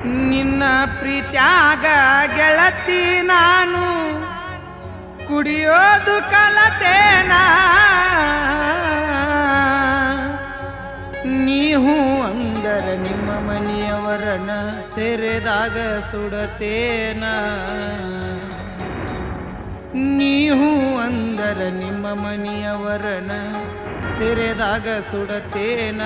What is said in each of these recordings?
ನಿನ್ನ ಪ್ರೀತ್ಯಾಗ ಗೆಳತಿ ನಾನು ಕುಡಿಯೋದು ಕಲತೇನ ನೀವು ಅಂದರ ನಿಮ್ಮ ಮನೆಯವರನ್ನ ಸೇರಿದಾಗ ಸುಡತೇನ ನೀವು ಅಂದರ ನಿಮ್ಮ ಮನೆಯವರನ್ನ ಸೇರಿದಾಗ ಸುಡತೇನ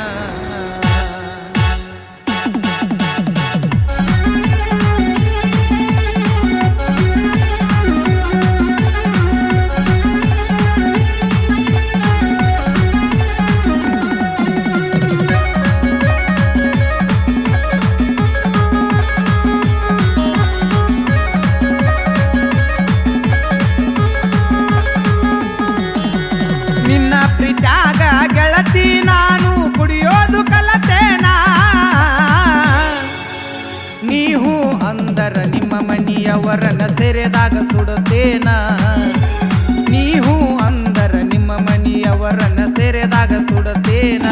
ನಿನ್ನ ಪ್ರೀತ್ಯಾಗ ಗೆಳತಿ ನಾನು ಕುಡಿಯೋದು ಕಲತೇನ ನೀವು ಅಂದರ ನಿಮ್ಮ ಮನೆಯವರನ್ನ ಸೇರಿದಾಗ ಸುಡುತ್ತೇನ ನೀವು ಅಂದರ ನಿಮ್ಮ ಮನೆಯವರನ್ನ ಸೇರಿದಾಗ ಸುಡುತ್ತೇನ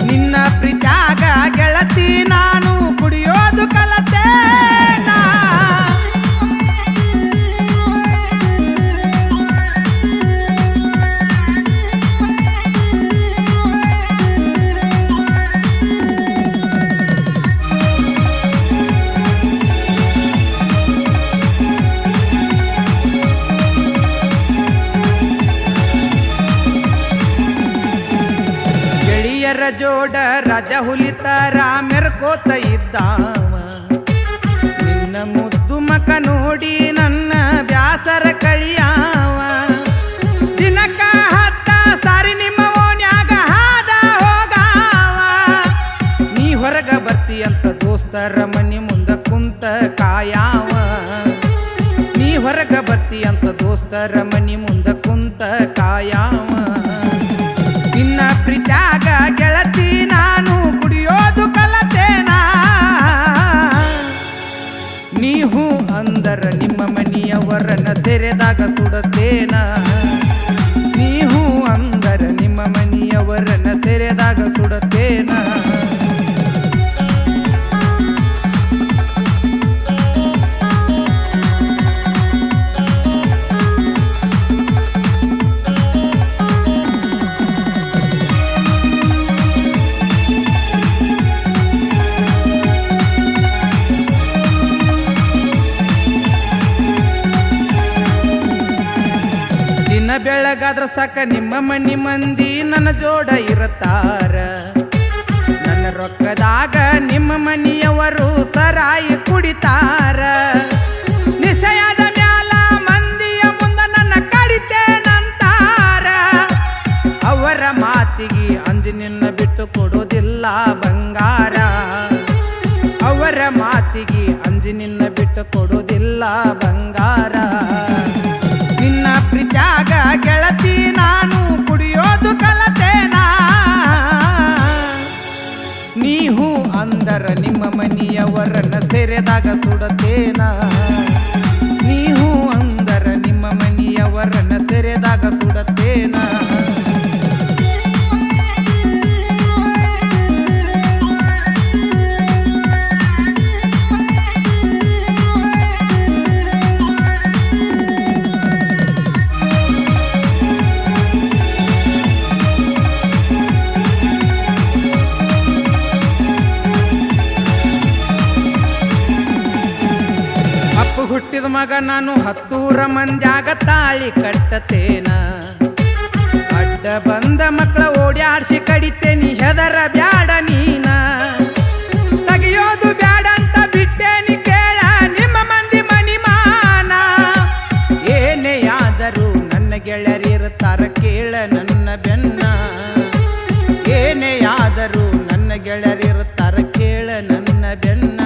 ನಿನ್ನ ಪ್ರೀತ್ಯಾಗ ಗೆಳತಿ ನಾನು ಕುಡಿಯೋದು ಕಲತೇನ ಜೋಡ ರಾಜ ಹುಲಿತರ ಮೆರ್ಕೋತ ಇದ್ದಾವ ನಿನ್ನ ಮುದ್ದು ಮಕ ನೋಡಿ ನನ್ನ ಬ್ಯಾಸರ ಕಳಿಯಾವ ದಿನಕ ಹತ್ತ ಸಾರಿ ನಿಮ್ಮ ಓನ್ಯಾಗ ಹಾದ ಹೋಗಾವ ನೀ ಹೊರಗ ಬರ್ತೀಯಂತ ದೋಸ್ತರ ಮನಿ ಮುಂದ ಕುಂತ ಕಾಯಾವ ನೀ ಹೊರಗ ಬರ್ತೀಯಂತ ದೋಸ್ತರ ಮನಿ ಮುಂದ ಕುಂತ ಕಾಯಾವ ನಿನ್ನ ಪ್ರೀತ್ಯಾಗ ಗೆಳತಿ ನಾನು ಕುಡಿಯೋದು ಕಲತೇನ ನೀವು ಅಂದರ ನಿಮ್ಮ ಮನೆಯವರನ್ನ ಸೇರಿದಾಗ ಸುಡತೇನ ನೀವು ಅಂದರ ನಿಮ್ಮ ಮನೆಯವರನ್ನ ಸೇರಿದಾಗ ಸುಡತೇನ ಬೆಳಗಾದ್ರ ಸಾಕ ನಿಮ್ಮ ಮನಿ ಮಂದಿ ನನ್ನ ಜೋಡ ಇರುತ್ತಾರ ನನ್ನ ರೊಕ್ಕದಾಗ ನಿಮ್ಮ ಮನೆಯವರು ಸರಾಯಿ ಕುಡಿತಾರ ನಿಶ್ಚಯದ ಮ್ಯಾಲ ಮಂದಿಯ ಮುಂದ ನನ್ನ ಕಡಿತೇನಂತಾರ ಅವರ ಮಾತಿಗೆ ಅಂಜಿ ನಿನ್ನ ಬಿಟ್ಟು ಕೊಡೋದಿಲ್ಲ ಬಂಗಾರ ಅವರ ಮಾತಿಗೆ ಅಂಜಿ ನಿನ್ನ ಬಿಟ್ಟು ಕೊಡೋದಿಲ್ಲ ಬಂಗಾರ ನಿನ್ನ ಪ್ರೀತ್ಯಾಗ ಗೆಳತಿ ನಾನು ಕುಡಿಯೋದು ಕಲತೇನ ನೀವು ಅಂದರ ನಿಮ್ಮ ಮನೆಯವರನ್ನ ಸೇರಿದಾಗ ಸುಡತೇನ ನೀವು ಅಂದರ ನಿಮ್ಮ ಮನೆಯವರನ್ನ ಸೇರಿದಾಗ ಸುಡತೇನ ಹುಟ್ಟಿದ ಮಗ ನಾನು 10 ಮಂದ್ಯಾಗ ತಾಳಿ ಕಟ್ಟತೇನ ಅಡ್ಡ ಬಂದ ಮಕ್ಕಳ ಓಡ್ಯಾಡ್ಸಿ ಕಡಿತೇನಿ ಹೆದರ ಬ್ಯಾಡ ನೀನ ತೆಗಿಯೋದು ಬ್ಯಾಡ ಅಂತ ಬಿಟ್ಟೇನಿ ಕೇಳ ನಿಮ್ಮ ಮಂದಿ ಮನಿಮಾನ ಏನೇ ಆದರೂ ನನ್ನ ಗೆಳೆಯರಿರ್ತಾರ ಕೇಳ ನನ್ನ ಬೆನ್ನ ಏನೇ ಆದರೂ ನನ್ನ ಗೆಳೆಯರಿರ್ತಾರ ಕೇಳ ನನ್ನ ಬೆನ್ನ